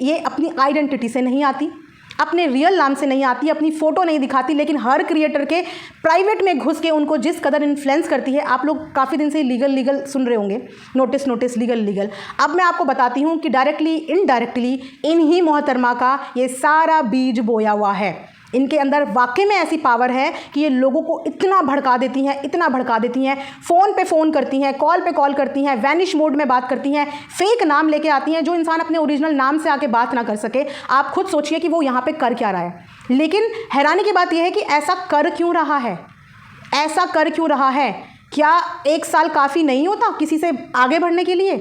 ये अपनी आइडेंटिटी से नहीं आती, अपने रियल नाम से नहीं आती, अपनी फ़ोटो नहीं दिखाती, लेकिन हर क्रिएटर के प्राइवेट में घुस के उनको जिस कदर इन्फ्लुएंस करती है। आप लोग काफ़ी दिन से लीगल सुन रहे होंगे, नोटिस लीगल। अब मैं आपको बताती हूँ कि डायरेक्टली इनडायरेक्टली इन्हीं मोहतरमा का ये सारा बीज बोया हुआ है। इनके अंदर वाकई में ऐसी पावर है कि ये लोगों को इतना भड़का देती हैं, फ़ोन पे फ़ोन करती हैं, कॉल पे कॉल करती हैं, वैनिश मोड में बात करती हैं, फेक नाम लेके आती हैं, जो इंसान अपने ओरिजिनल नाम से आके बात ना कर सके। आप खुद सोचिए कि वो यहाँ पे कर क्या रहा है। लेकिन हैरानी की बात यह है कि ऐसा कर क्यों रहा है? क्या 1 साल काफ़ी नहीं होता किसी से आगे बढ़ने के लिए?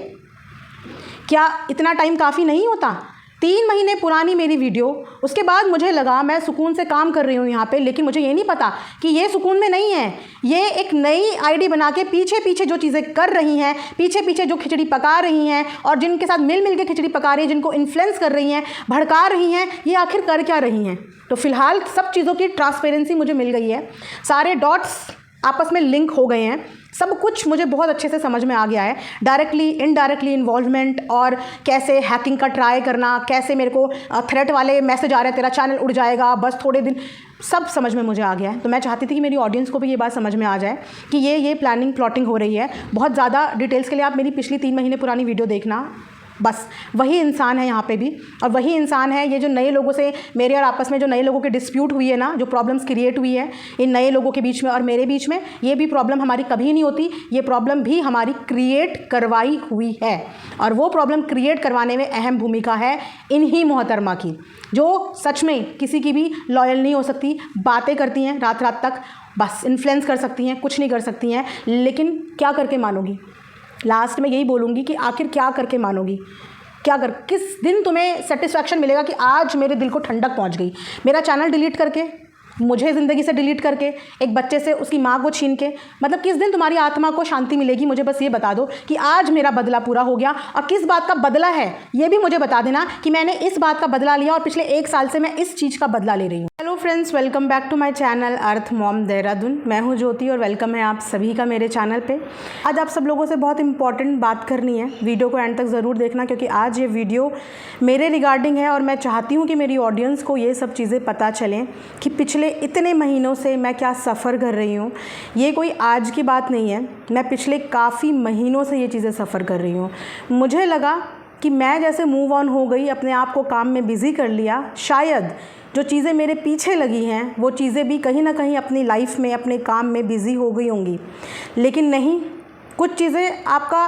क्या इतना टाइम काफ़ी नहीं होता? 3 महीने पुरानी मेरी वीडियो, उसके बाद मुझे लगा मैं सुकून से काम कर रही हूँ यहाँ पे, लेकिन मुझे ये नहीं पता कि ये सुकून में नहीं है। ये एक नई आईडी बना के पीछे जो चीज़ें कर रही हैं, पीछे जो खिचड़ी पका रही हैं और जिनके साथ मिल के खिचड़ी पका रही हैं, जिनको इन्फ्लुएंस कर रही हैं, भड़का रही हैं, ये आखिर कर क्या रही हैं? तो फिलहाल सब चीज़ों की ट्रांसपेरेंसी मुझे मिल गई है, सारे डॉट्स आपस में लिंक हो गए हैं, सब कुछ मुझे बहुत अच्छे से समझ में आ गया है। डायरेक्टली इनडायरेक्टली इन्वॉल्वमेंट और कैसे हैकिंग का ट्राई करना, कैसे मेरे को थ्रेट वाले मैसेज आ रहे हैं तेरा चैनल उड़ जाएगा बस थोड़े दिन, सब समझ में मुझे आ गया है। तो मैं चाहती थी कि मेरी ऑडियंस को भी ये बात समझ में आ जाए कि ये प्लानिंग प्लॉटिंग हो रही है। बहुत ज़्यादा डिटेल्स के लिए आप मेरी पिछली 3 महीने पुरानी वीडियो देखना। बस वही इंसान है यहाँ पे भी, और वही इंसान है ये जो नए लोगों से मेरे और आपस में जो नए लोगों की डिस्प्यूट हुई है ना, जो प्रॉब्लम्स क्रिएट हुई है इन नए लोगों के बीच में और मेरे बीच में, ये भी प्रॉब्लम हमारी कभी नहीं होती। ये प्रॉब्लम भी हमारी क्रिएट करवाई हुई है, और वो प्रॉब्लम क्रिएट करवाने में अहम भूमिका है इन्हीं मोहतरमा की, जो सच में किसी की भी लॉयल नहीं हो सकती। बातें करती हैं रात तक, बस इन्फ्लुएंस कर सकती हैं, कुछ नहीं कर सकती हैं, लेकिन क्या करके मानोगी? लास्ट में यही बोलूँगी कि आखिर क्या करके मानोगी? किस दिन तुम्हें सेटिस्फैक्शन मिलेगा कि आज मेरे दिल को ठंडक पहुंच गई? मेरा चैनल डिलीट करके, मुझे ज़िंदगी से डिलीट करके, एक बच्चे से उसकी माँ को छीन के, मतलब किस दिन तुम्हारी आत्मा को शांति मिलेगी? मुझे बस ये बता दो कि आज मेरा बदला पूरा हो गया, और किस बात का बदला है ये भी मुझे बता देना कि मैंने इस बात का बदला लिया और पिछले 1 साल से मैं इस चीज़ का बदला ले रही हूँ। Hello friends, welcome back to my channel Earth Mom Dehradun. मैं हूँ ज्योति और वेलकम है आप सभी का मेरे चैनल पे। आज आप सब लोगों से बहुत इंपॉर्टेंट बात करनी है, वीडियो को एंड तक ज़रूर देखना, क्योंकि आज ये वीडियो मेरे रिगार्डिंग है और मैं चाहती हूँ कि मेरी ऑडियंस को ये सब चीज़ें पता चलें कि पिछले इतने महीनों से मैं क्या सफ़र कर रही हूँ। ये कोई आज की बात नहीं है, मैं पिछले काफ़ी महीनों से ये चीज़ें सफ़र कर रही हूँ। मुझे लगा कि मैं जैसे मूव ऑन हो गई, अपने आप को काम में बिज़ी कर लिया, शायद जो चीज़ें मेरे पीछे लगी हैं वो चीज़ें भी कहीं ना कहीं अपनी लाइफ में, अपने काम में बिज़ी हो गई होंगी। लेकिन नहीं, कुछ चीज़ें आपका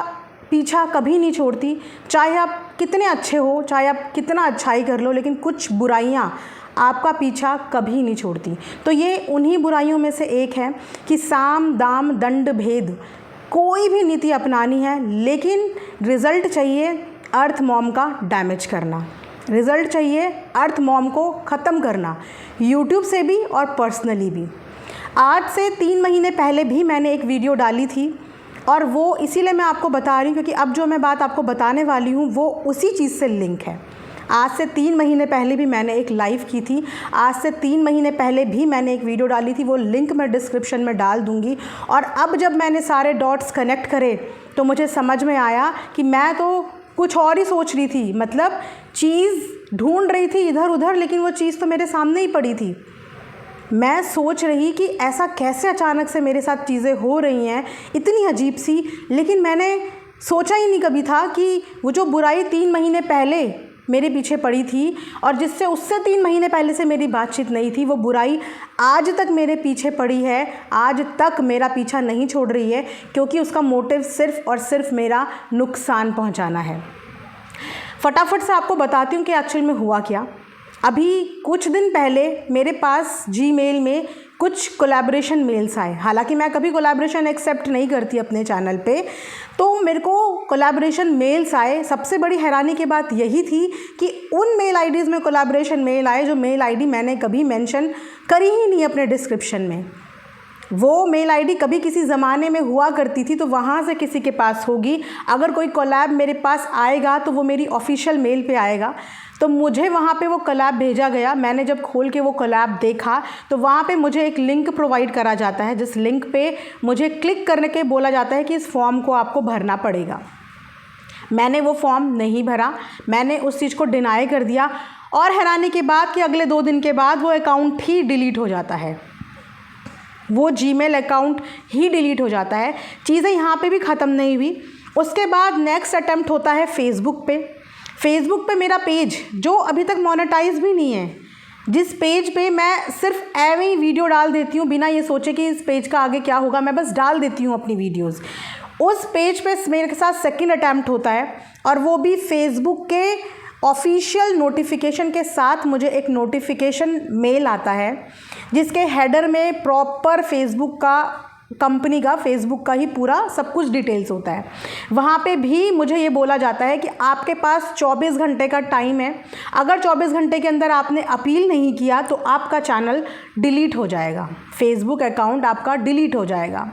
पीछा कभी नहीं छोड़ती, चाहे आप कितने अच्छे हो, चाहे आप कितना अच्छाई कर लो, लेकिन कुछ बुराइयाँ आपका पीछा कभी नहीं छोड़ती। तो ये उन्हीं बुराइयों में से एक है कि साम दाम दंड भेद, कोई भी नीति अपनानी है, लेकिन रिज़ल्ट चाहिए अर्थ मॉम का डैमेज करना, रिज़ल्ट चाहिए अर्थ मॉम को ख़त्म करना, यूट्यूब से भी और पर्सनली भी। आज से 3 महीने पहले भी मैंने एक वीडियो डाली थी, और वो इसीलिए मैं आपको बता रही हूँ क्योंकि अब जो मैं बात आपको बताने वाली हूँ वो उसी चीज़ से लिंक है। आज से 3 महीने पहले भी मैंने एक लाइव की थी, आज से 3 महीने पहले भी मैंने एक वीडियो डाली थी, वो लिंक मैं डिस्क्रिप्शन में डाल दूँगी। और अब जब मैंने सारे डॉट्स कनेक्ट करे तो मुझे समझ में आया कि मैं तो कुछ और ही सोच रही थी, मतलब चीज़ ढूंढ रही थी इधर उधर, लेकिन वो चीज़ तो मेरे सामने ही पड़ी थी। मैं सोच रही कि ऐसा कैसे अचानक से मेरे साथ चीज़ें हो रही हैं, इतनी अजीब सी, लेकिन मैंने सोचा ही नहीं कभी था कि वो जो बुराई 3 महीने पहले मेरे पीछे पड़ी थी और जिससे उससे 3 महीने पहले से मेरी बातचीत नहीं थी, वो बुराई आज तक मेरे पीछे पड़ी है, आज तक मेरा पीछा नहीं छोड़ रही है, क्योंकि उसका मोटिव सिर्फ़ और सिर्फ मेरा नुकसान पहुंचाना है। फटाफट से आपको बताती हूँ कि एक्चुअल में हुआ क्या। अभी कुछ दिन पहले मेरे पास जीमेल में कुछ कोलैबोरेशन मेल्स आए। हालांकि मैं कभी कोलैबोरेशन एक्सेप्ट नहीं करती अपने चैनल पे, तो मेरे को कोलैबोरेशन मेल्स आए। सबसे बड़ी हैरानी की बात यही थी कि उन मेल आईडीज़ में कोलैबोरेशन मेल आए जो मेल आईडी मैंने कभी मेंशन करी ही नहीं अपने डिस्क्रिप्शन में। वो मेल आईडी कभी किसी ज़माने में हुआ करती थी, तो वहाँ से किसी के पास होगी। अगर कोई कोलैब मेरे पास आएगा तो वो मेरी ऑफिशियल मेल पे आएगा। तो मुझे वहाँ पे वो कोलैब भेजा गया। मैंने जब खोल के वो कोलैब देखा तो वहाँ पे मुझे एक लिंक प्रोवाइड करा जाता है, जिस लिंक पे मुझे क्लिक करने के बोला जाता है कि इस फॉर्म को आपको भरना पड़ेगा। मैंने वो फॉर्म नहीं भरा, मैंने उस चीज़ को डिनाई कर दिया और हैरानी की बात कि अगले 2 दिन के बाद वो अकाउंट ही डिलीट हो जाता है, वो जीमेल अकाउंट ही डिलीट हो जाता है। चीज़ें यहाँ पे भी ख़त्म नहीं हुई। उसके बाद नेक्स्ट अटेम्प्ट होता है फेसबुक पे मेरा पेज जो अभी तक मोनेटाइज भी नहीं है, जिस पेज पे मैं सिर्फ एवं ही वीडियो डाल देती हूँ बिना ये सोचे कि इस पेज का आगे क्या होगा, मैं बस डाल देती हूँ अपनी वीडियोस। उस पेज पे मेरे साथ सेकंड अटैम्प्ट होता है और वो भी फेसबुक के ऑफिशियल नोटिफिकेशन के साथ। मुझे एक नोटिफिकेशन मेल आता है जिसके हेडर में प्रॉपर फेसबुक का, कंपनी का, फेसबुक का ही पूरा सब कुछ डिटेल्स होता है। वहाँ पे भी मुझे ये बोला जाता है कि आपके पास 24 घंटे का टाइम है, अगर 24 घंटे के अंदर आपने अपील नहीं किया तो आपका चैनल डिलीट हो जाएगा, फेसबुक अकाउंट आपका डिलीट हो जाएगा।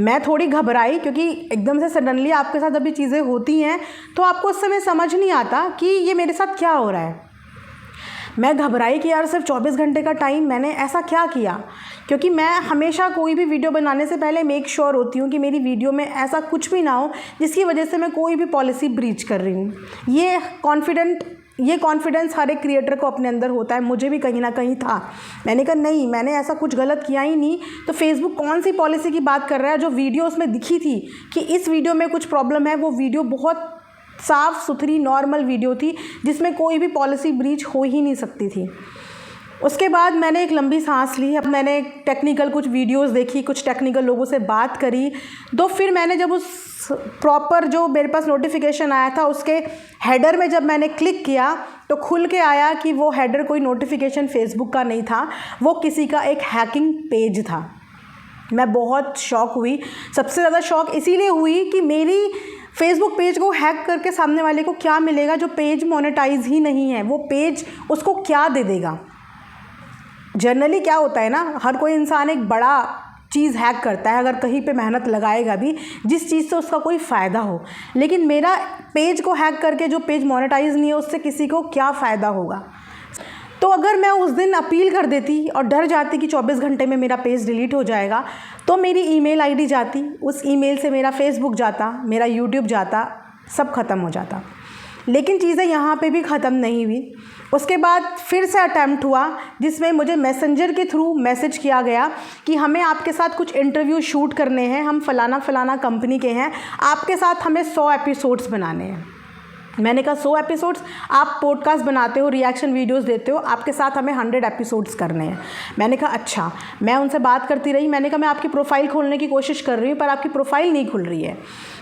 मैं थोड़ी घबराई क्योंकि एकदम से सडनली आपके साथ अभी चीज़ें होती हैं तो आपको उस समय समझ नहीं आता कि ये मेरे साथ क्या हो रहा है। मैं घबराई कि यार सिर्फ 24 घंटे का टाइम, मैंने ऐसा क्या किया, क्योंकि मैं हमेशा कोई भी वीडियो बनाने से पहले मेक श्योर होती हूँ कि मेरी वीडियो में ऐसा कुछ भी ना हो जिसकी वजह से मैं कोई भी पॉलिसी ब्रीच कर रही हूँ। ये कॉन्फिडेंस हर एक क्रिएटर को अपने अंदर होता है, मुझे भी कहीं ना कहीं था। मैंने कहा नहीं, मैंने ऐसा कुछ गलत किया ही नहीं, तो फेसबुक कौन सी पॉलिसी की बात कर रहा है। जो वीडियो उसमें दिखी थी कि इस वीडियो में कुछ प्रॉब्लम है, वो वीडियो बहुत साफ़ सुथरी नॉर्मल वीडियो थी जिसमें कोई भी पॉलिसी ब्रीच हो ही नहीं सकती थी। उसके बाद मैंने एक लंबी सांस ली, अब मैंने टेक्निकल कुछ वीडियोस देखी, कुछ टेक्निकल लोगों से बात करी, तो फिर मैंने जब उस प्रॉपर जो मेरे पास नोटिफिकेशन आया था उसके हेडर में जब मैंने क्लिक किया तो खुल के आया कि वो हेडर कोई नोटिफिकेशन फेसबुक का नहीं था, वो किसी का एक हैकिंग पेज था। मैं बहुत शॉक हुई। सबसे ज़्यादा शॉक इसीलिए हुई कि मेरी फेसबुक पेज को हैक करके सामने वाले को क्या मिलेगा, जो पेज मोनेटाइज ही नहीं है, वो पेज उसको क्या दे देगा। जनरली क्या होता है ना, हर कोई इंसान एक बड़ा चीज़ हैक करता है अगर कहीं पे मेहनत लगाएगा भी, जिस चीज़ से उसका कोई फ़ायदा हो। लेकिन मेरा पेज को हैक करके जो पेज मोनेटाइज नहीं है उससे किसी को क्या फ़ायदा होगा। तो अगर मैं उस दिन अपील कर देती और डर जाती कि 24 घंटे में मेरा पेज डिलीट हो जाएगा, तो मेरी ईमेल आईडी जाती, उस ईमेल से मेरा फेसबुक जाता, मेरा यूट्यूब जाता, सब ख़त्म हो जाता। लेकिन चीज़ें यहाँ पे भी ख़त्म नहीं हुई। उसके बाद फिर से अटैम्प्ट हुआ जिसमें मुझे मैसेंजर के थ्रू मैसेज किया गया कि हमें आपके साथ कुछ इंटरव्यू शूट करने हैं, हम फ़लाना कंपनी के हैं, आपके साथ हमें 100 एपिसोड्स बनाने हैं। मैंने कहा 100 एपिसोड्स? आप पॉडकास्ट बनाते हो, रिएक्शन वीडियोस देते हो, आपके साथ हमें 100 एपिसोड्स करने हैं। मैंने कहा अच्छा। मैं उनसे बात करती रही, मैंने कहा मैं आपकी प्रोफाइल खोलने की कोशिश कर रही हूँ पर आपकी प्रोफाइल नहीं खुल रही है।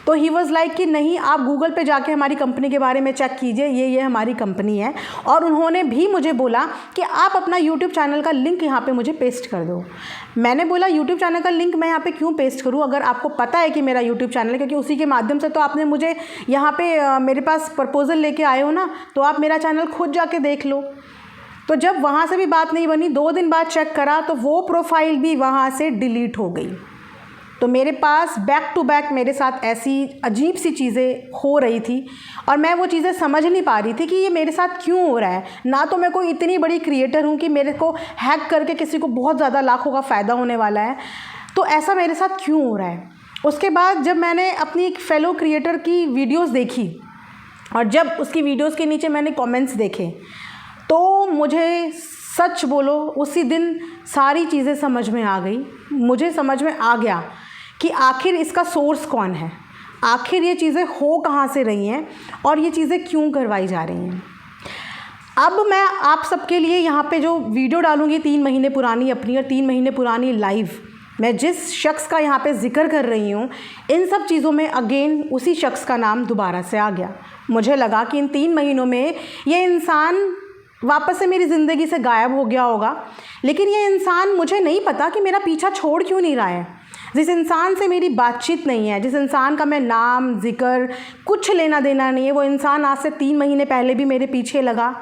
तो ही वॉज़ लाइक कि नहीं, आप गूगल पे जाके हमारी कंपनी के बारे में चेक कीजिए, ये हमारी कंपनी है। और उन्होंने भी मुझे बोला कि आप अपना यूट्यूब चैनल का लिंक यहाँ पे मुझे पेस्ट कर दो। मैंने बोला यूट्यूब चैनल का लिंक मैं यहाँ पे क्यों पेस्ट करूँ, अगर आपको पता है कि मेरा यूट्यूब चैनल है, क्योंकि उसी के माध्यम से तो आपने मुझे यहाँ पे मेरे पास प्रपोजल लेके आए हो ना, तो आप मेरा चैनल खुद जाके देख लो। तो जब वहाँ से भी बात नहीं बनी, 2 दिन बाद चेक करा तो वो प्रोफाइल भी वहाँ से डिलीट हो गई। तो मेरे पास बैक टू बैक मेरे साथ ऐसी अजीब सी चीज़ें हो रही थी और मैं वो चीज़ें समझ नहीं पा रही थी कि ये मेरे साथ क्यों हो रहा है। ना तो मैं कोई इतनी बड़ी क्रिएटर हूँ कि मेरे को हैक करके किसी को बहुत ज़्यादा लाखों का फ़ायदा होने वाला है, तो ऐसा मेरे साथ क्यों हो रहा है। उसके बाद जब मैंने अपनी एक फेलो क्रिएटर की वीडियोज़ देखी और जब उसकी वीडियोज़ के नीचे मैंने कॉमेंट्स देखे, तो मुझे सच बोलो उसी दिन सारी चीज़ें समझ में आ गई। मुझे समझ में आ गया कि आखिर इसका सोर्स कौन है, आखिर ये चीज़ें हो कहाँ से रही हैं और ये चीज़ें क्यों करवाई जा रही हैं। अब मैं आप सबके लिए यहाँ पे जो वीडियो डालूँगी 3 महीने पुरानी अपनी और 3 महीने पुरानी लाइव, मैं जिस शख्स का यहाँ पे जिक्र कर रही हूँ, इन सब चीज़ों में अगेन उसी शख्स का नाम दोबारा से आ गया। मुझे लगा कि इन 3 महीनों में ये इंसान वापस से मेरी ज़िंदगी से गायब हो गया होगा, लेकिन ये इंसान, मुझे नहीं पता कि मेरा पीछा छोड़ क्यों नहीं रहा है। जिस इंसान से मेरी बातचीत नहीं है, जिस इंसान का मैं नाम जिक्र कुछ लेना देना नहीं है, वो इंसान आज से 3 महीने पहले भी मेरे पीछे लगा,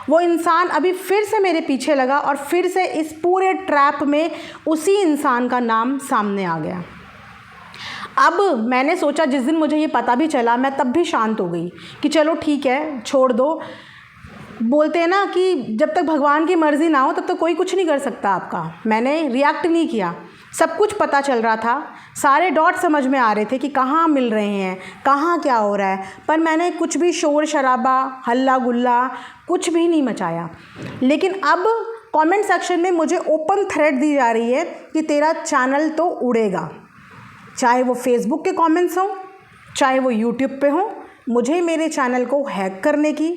वो इंसान अभी फिर से मेरे पीछे लगा और फिर से इस पूरे ट्रैप में उसी इंसान का नाम सामने आ गया। अब मैंने सोचा, जिस दिन मुझे ये पता भी चला मैं तब भी शांत हो गई कि चलो ठीक है, छोड़ दो। बोलते हैं ना कि जब तक भगवान की मर्ज़ी ना हो तब तक कोई कुछ नहीं कर सकता आपका। मैंने रिएक्ट नहीं किया, सब कुछ पता चल रहा था, सारे डॉट समझ में आ रहे थे कि कहाँ मिल रहे हैं, कहाँ क्या हो रहा है, पर मैंने कुछ भी शोर शराबा हल्ला गुल्ला कुछ भी नहीं मचाया। लेकिन अब कमेंट सेक्शन में मुझे ओपन थ्रेड दी जा रही है कि तेरा चैनल तो उड़ेगा, चाहे वो फेसबुक के कमेंट्स हों, चाहे वो यूट्यूब पे हों, मुझे मेरे चैनल को हैक करने की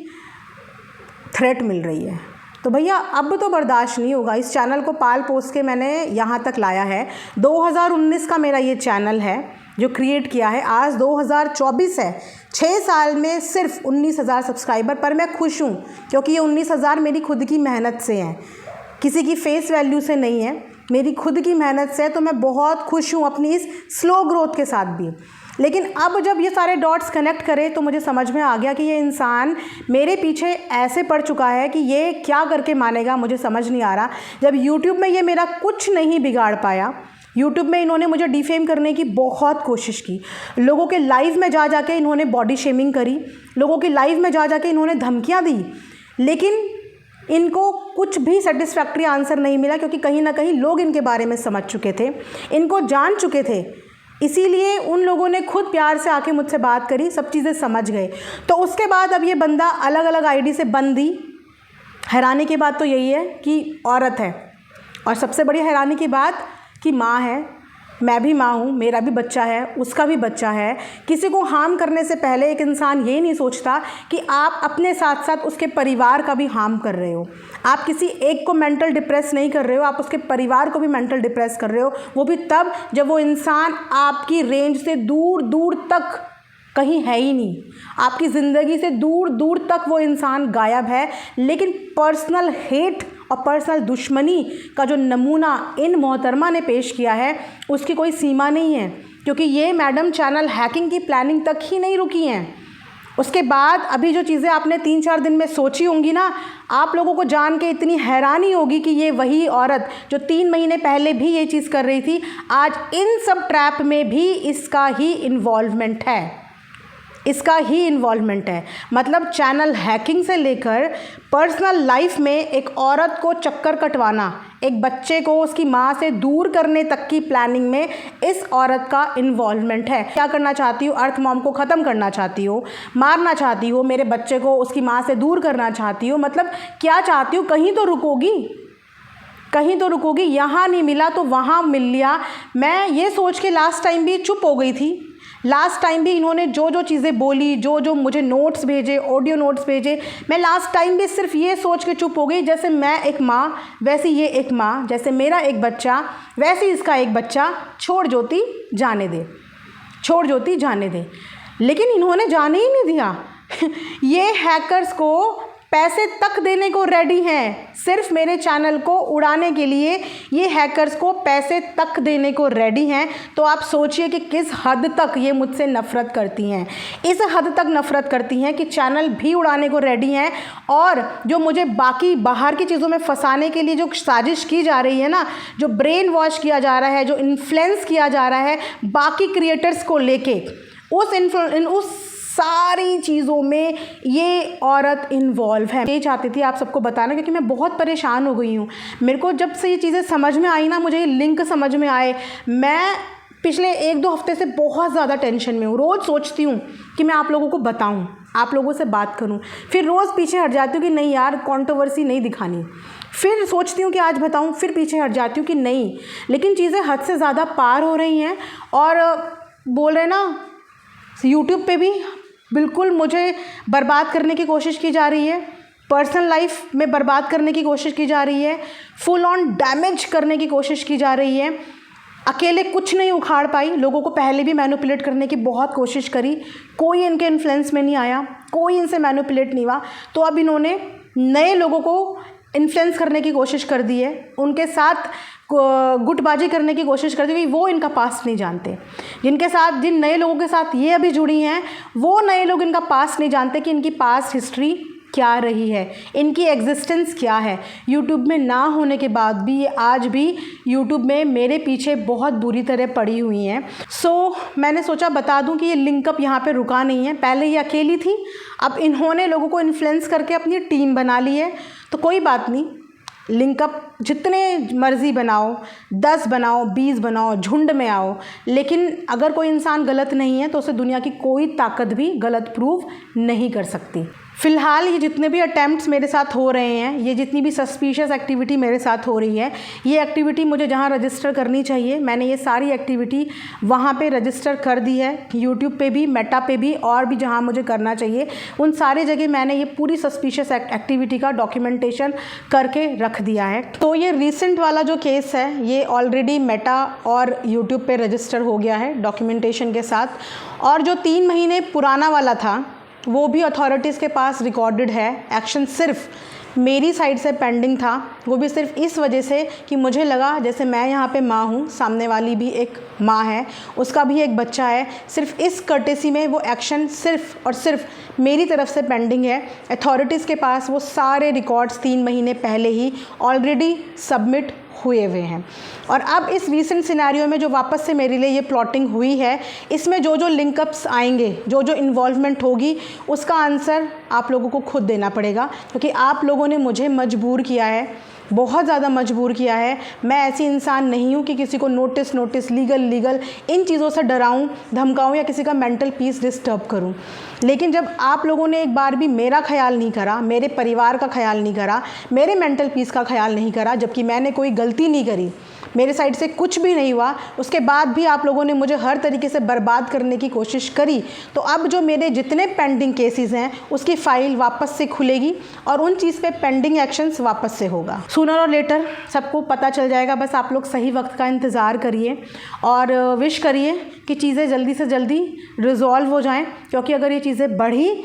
थ्रेट मिल रही है। तो भैया अब तो बर्दाश्त नहीं होगा। इस चैनल को पाल पोस के मैंने यहाँ तक लाया है। 2019 का मेरा ये चैनल है जो क्रिएट किया है, आज 2024 है। 6 साल में सिर्फ 19,000 सब्सक्राइबर, पर मैं खुश हूँ क्योंकि ये 19,000 मेरी खुद की मेहनत से हैं, किसी की फेस वैल्यू से नहीं है, मेरी खुद की मेहनत से। तो मैं बहुत खुश हूँ अपनी इस स्लो ग्रोथ के साथ भी। लेकिन अब जब ये सारे डॉट्स कनेक्ट करे तो मुझे समझ में आ गया कि ये इंसान मेरे पीछे ऐसे पड़ चुका है कि ये क्या करके मानेगा, मुझे समझ नहीं आ रहा। जब यूट्यूब में ये मेरा कुछ नहीं बिगाड़ पाया, यूट्यूब में इन्होंने मुझे डिफेम करने की बहुत कोशिश की, लोगों के लाइव में जा जाके इन्होंने बॉडी शेमिंग करी, लोगों के लाइव में जा जाके इन्होंने धमकियाँ दी, लेकिन इनको कुछ भी सेटिस्फैक्ट्री आंसर नहीं मिला क्योंकि कहीं ना कहीं लोग इनके बारे में समझ चुके थे, इनको जान चुके थे। इसीलिए उन लोगों ने खुद प्यार से आके मुझसे बात करी, सब चीज़ें समझ गए। तो उसके बाद अब ये बंदा अलग अलग आईडी से बंदी। हैरानी की बात तो यही है कि औरत है, और सबसे बड़ी हैरानी की बात कि माँ है। मैं भी माँ हूँ, मेरा भी बच्चा है, उसका भी बच्चा है। किसी को हार्म करने से पहले एक इंसान ये नहीं सोचता कि आप अपने साथ साथ उसके परिवार का भी हार्म कर रहे हो। आप किसी एक को मेंटल डिप्रेस नहीं कर रहे हो, आप उसके परिवार को भी मेंटल डिप्रेस कर रहे हो, वो भी तब जब वो इंसान आपकी रेंज से दूर दूर तक कहीं है ही नहीं, आपकी ज़िंदगी से दूर दूर तक वो इंसान गायब है। लेकिन पर्सनल हेट और पर्सनल दुश्मनी का जो नमूना इन मोहतरमा ने पेश किया है उसकी कोई सीमा नहीं है, क्योंकि ये मैडम चैनल हैकिंग की प्लानिंग तक ही नहीं रुकी हैं। उसके बाद अभी जो चीज़ें आपने 3-4 दिन में सोची होंगी ना, आप लोगों को जान के इतनी हैरानी होगी कि ये वही औरत जो 3 महीने पहले भी ये चीज़ कर रही थी, आज इन सब ट्रैप में भी इसका ही इन्वॉल्वमेंट है, इसका ही इन्वॉल्वमेंट है। मतलब चैनल हैकिंग से लेकर पर्सनल लाइफ में एक औरत को चक्कर कटवाना, एक बच्चे को उसकी माँ से दूर करने तक की प्लानिंग में इस औरत का इन्वॉल्वमेंट है। क्या करना चाहती हो? अर्थ मॉम को ख़त्म करना चाहती हो, मारना चाहती हो, मेरे बच्चे को उसकी माँ से दूर करना चाहती हो। मतलब क्या चाहती हो? कहीं तो रुकोगी, कहीं तो रुकोगी। यहाँ नहीं मिला तो वहाँ मिल लिया। मैं ये सोच के लास्ट टाइम भी चुप हो गई थी। लास्ट टाइम भी इन्होंने जो जो चीज़ें बोली, जो जो मुझे नोट्स भेजे, ऑडियो नोट्स भेजे, मैं लास्ट टाइम भी सिर्फ ये सोच के चुप हो गई, जैसे मैं एक माँ वैसी ये एक माँ, जैसे मेरा एक बच्चा वैसे इसका एक बच्चा, छोड़ ज्योति जाने दे, छोड़ ज्योति जाने दे। लेकिन इन्होंने जाने ही नहीं दिया। ये हैकर्स को पैसे तक देने को रेडी हैं, सिर्फ मेरे चैनल को उड़ाने के लिए ये हैकर्स को पैसे तक देने को रेडी हैं। तो आप सोचिए कि किस हद तक ये मुझसे नफ़रत करती हैं। इस हद तक नफ़रत करती हैं कि चैनल भी उड़ाने को रेडी हैं, और जो मुझे बाकी बाहर की चीज़ों में फंसाने के लिए जो साजिश की जा रही है ना, जो ब्रेन वॉश किया जा रहा है, जो इन्फ्लुएंस किया जा रहा है बाकी क्रिएटर्स को लेके, उस सारी चीज़ों में ये औरत इन्वॉल्व है। ये चाहती थी आप सबको बताना, क्योंकि मैं बहुत परेशान हो गई हूँ। मेरे को जब से ये चीज़ें समझ में आई ना, मुझे ये लिंक समझ में आए, मैं पिछले 1-2 हफ्ते से बहुत ज़्यादा टेंशन में हूँ। रोज़ सोचती हूँ कि मैं आप लोगों को बताऊँ, आप लोगों से बात करूँ, फिर रोज़ पीछे हट जाती हूँ कि नहीं यार कंट्रोवर्सी नहीं दिखानी, फिर सोचती हूँ कि आज बताऊँ, फिर पीछे हट जाती हूँ कि नहीं। लेकिन चीज़ें हद से ज़्यादा पार हो रही हैं, और बोल रहे ना यूट्यूब पे भी बिल्कुल मुझे बर्बाद करने की कोशिश की जा रही है, पर्सनल लाइफ में बर्बाद करने की कोशिश की जा रही है, फुल ऑन डैमेज करने की कोशिश की जा रही है। अकेले कुछ नहीं उखाड़ पाई, लोगों को पहले भी मैनिपुलेट करने की बहुत कोशिश करी, कोई इनके इन्फ्लुएंस में नहीं आया, कोई इनसे मैनिपुलेट नहीं हुआ। तो अब इन्होंने नए लोगों को इन्फ्लुएंस करने की कोशिश कर दी है, उनके साथ गुटबाजी करने की कोशिश करती है। वो इनका पास्ट नहीं जानते, जिन नए लोगों के साथ ये अभी जुड़ी हैं, वो नए लोग इनका पास्ट नहीं जानते कि इनकी पास्ट हिस्ट्री क्या रही है, इनकी एग्जिस्टेंस क्या है। यूट्यूब में ना होने के बाद भी ये आज भी यूट्यूब में मेरे पीछे बहुत बुरी तरह पड़ी हुई हैं। सो मैंने सोचा बता दूं कि ये लिंकअप यहाँ पे रुका नहीं है। पहले ये अकेली थी, अब इन्होंने लोगों को इन्फ्लुएंस करके अपनी टीम बना ली है। तो कोई बात नहीं, लिंकअप जितने मर्ज़ी बनाओ, 10 बनाओ, 20 बनाओ, झुंड में आओ, लेकिन अगर कोई इंसान गलत नहीं है तो उसे दुनिया की कोई ताकत भी गलत प्रूव नहीं कर सकती। फ़िलहाल ये जितने भी अटैम्प्ट्स मेरे साथ हो रहे हैं, ये जितनी भी सस्पिशियस एक्टिविटी मेरे साथ हो रही है, ये एक्टिविटी मुझे जहाँ रजिस्टर करनी चाहिए मैंने ये सारी एक्टिविटी वहाँ पे रजिस्टर कर दी है। यूट्यूब पे भी, मेटा पे भी, और भी जहाँ मुझे करना चाहिए उन सारे जगह मैंने ये पूरी सस्पिशियस एक्टिविटी का डॉक्यूमेंटेशन करके रख दिया है। तो ये रिसेंट वाला जो केस है ये ऑलरेडी मेटा और यूट्यूब पे रजिस्टर हो गया है डॉक्यूमेंटेशन के साथ, और जो 3 महीने पुराना वाला था वो भी अथॉरिटीज़ के पास रिकॉर्डेड है। एक्शन सिर्फ मेरी साइड से पेंडिंग था, वो भी सिर्फ इस वजह से कि मुझे लगा जैसे मैं यहाँ पे माँ हूँ, सामने वाली भी एक माँ है, उसका भी एक बच्चा है, सिर्फ इस कर्टेसी में वो एक्शन सिर्फ और सिर्फ मेरी तरफ से पेंडिंग है। अथॉरिटीज़ के पास वो सारे रिकॉर्ड्स 3 महीने पहले ही ऑलरेडी सबमिट हुए हैं। और अब इस रीसेंट सिनेरियो में जो वापस से मेरे लिए ये प्लॉटिंग हुई है, इसमें जो जो लिंकअप्स आएंगे, जो जो इन्वॉल्वमेंट होगी, उसका आंसर आप लोगों को खुद देना पड़ेगा, क्योंकि आप लोगों ने मुझे मजबूर किया है, बहुत ज़्यादा मजबूर किया है। मैं ऐसी इंसान नहीं हूँ कि किसी को नोटिस लीगल इन चीज़ों से डराऊँ, धमकाऊँ या किसी का मेंटल पीस डिस्टर्ब करूँ। लेकिन जब आप लोगों ने एक बार भी मेरा ख्याल नहीं करा, मेरे परिवार का ख्याल नहीं करा, मेरे मेंटल पीस का ख्याल नहीं करा, जबकि मैंने कोई गलती नहीं करी, मेरे साइड से कुछ भी नहीं हुआ, उसके बाद भी आप लोगों ने मुझे हर तरीके से बर्बाद करने की कोशिश करी, तो अब जो मेरे जितने पेंडिंग केसेस हैं उसकी फ़ाइल वापस से खुलेगी और उन चीज़ पे पेंडिंग एक्शंस वापस से होगा। सूनर और लेटर सबको पता चल जाएगा, बस आप लोग सही वक्त का इंतज़ार करिए और विश करिए कि चीज़ें जल्दी से जल्दी रिजॉल्व हो जाएँ, क्योंकि अगर ये चीज़ें बढ़ी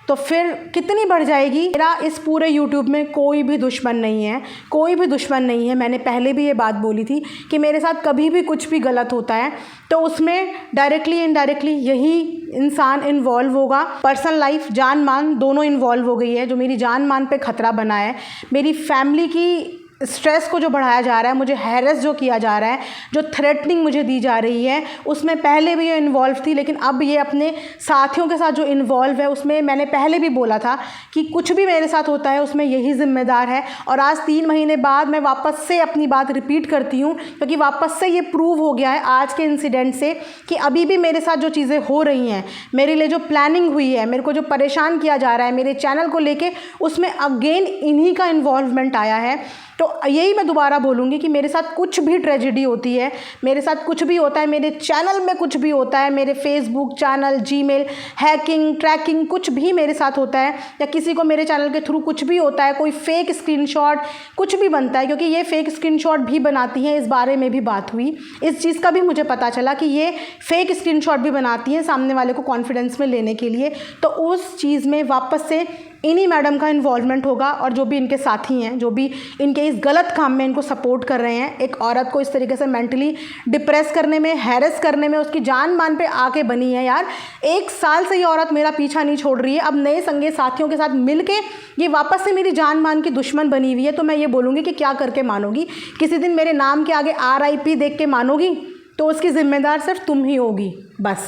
तो फिर कितनी बढ़ जाएगी। मेरा इस पूरे यूट्यूब में कोई भी दुश्मन नहीं है, कोई भी दुश्मन नहीं है। मैंने पहले भी ये बात बोली थी कि मेरे साथ कभी भी कुछ भी गलत होता है तो उसमें डायरेक्टली इनडायरेक्टली यही इंसान इन्वॉल्व होगा। पर्सनल लाइफ, जान मान दोनों इन्वॉल्व हो गई है। जो मेरी जान मान पे ख़तरा बना है, मेरी फैमिली की स्ट्रेस को जो बढ़ाया जा रहा है, मुझे हैरेस जो किया जा रहा है, जो थ्रेटनिंग मुझे दी जा रही है, उसमें पहले भी ये इन्वॉल्व थी, लेकिन अब ये अपने साथियों के साथ जो इन्वॉल्व है उसमें मैंने पहले भी बोला था कि कुछ भी मेरे साथ होता है उसमें यही ज़िम्मेदार है। और आज 3 महीने बाद मैं वापस से अपनी बात रिपीट करती हूँ, क्योंकि वापस से ये प्रूव हो गया है आज के इंसिडेंट से कि अभी भी मेरे साथ जो चीज़ें हो रही हैं, मेरे लिए जो प्लानिंग हुई है, मेरे को जो परेशान किया जा रहा है मेरे चैनल को लेके, उसमें अगेन इन्हीं का इन्वॉल्वमेंट आया है। तो यही मैं दोबारा बोलूँगी कि मेरे साथ कुछ भी ट्रेजेडी होती है, मेरे साथ कुछ भी होता है, मेरे चैनल में कुछ भी होता है, मेरे Facebook channel, Gmail hacking, tracking, कुछ भी मेरे साथ होता है, या किसी को मेरे चैनल के थ्रू कुछ भी होता है, कोई फेक स्क्रीनशॉट कुछ भी बनता है, क्योंकि ये फेक स्क्रीनशॉट भी बनाती हैं, इस बारे में भी बात हुई, इस चीज़ का भी मुझे पता चला कि ये फेक स्क्रीनशॉट भी बनाती हैं सामने वाले को कॉन्फिडेंस में लेने के लिए। तो उस चीज़ में वापस से इन्हीं मैडम का इन्वॉल्वमेंट होगा, और जो भी इनके साथी हैं, जो भी इनके इस गलत काम में इनको सपोर्ट कर रहे हैं, एक औरत को इस तरीके से मेंटली डिप्रेस करने में, हैरेस करने में, उसकी जान मान पे आके बनी है। यार 1 साल से ये औरत मेरा पीछा नहीं छोड़ रही है, अब नए संगे साथियों के साथ मिलके ये वापस से मेरी जान मान की दुश्मन बनी हुई है। तो मैं ये बोलूँगी कि क्या करके मानोगी? किसी दिन मेरे नाम के आगे RIP देख के मानोगी? तो उसकी जिम्मेदार सिर्फ तुम ही होगी, बस।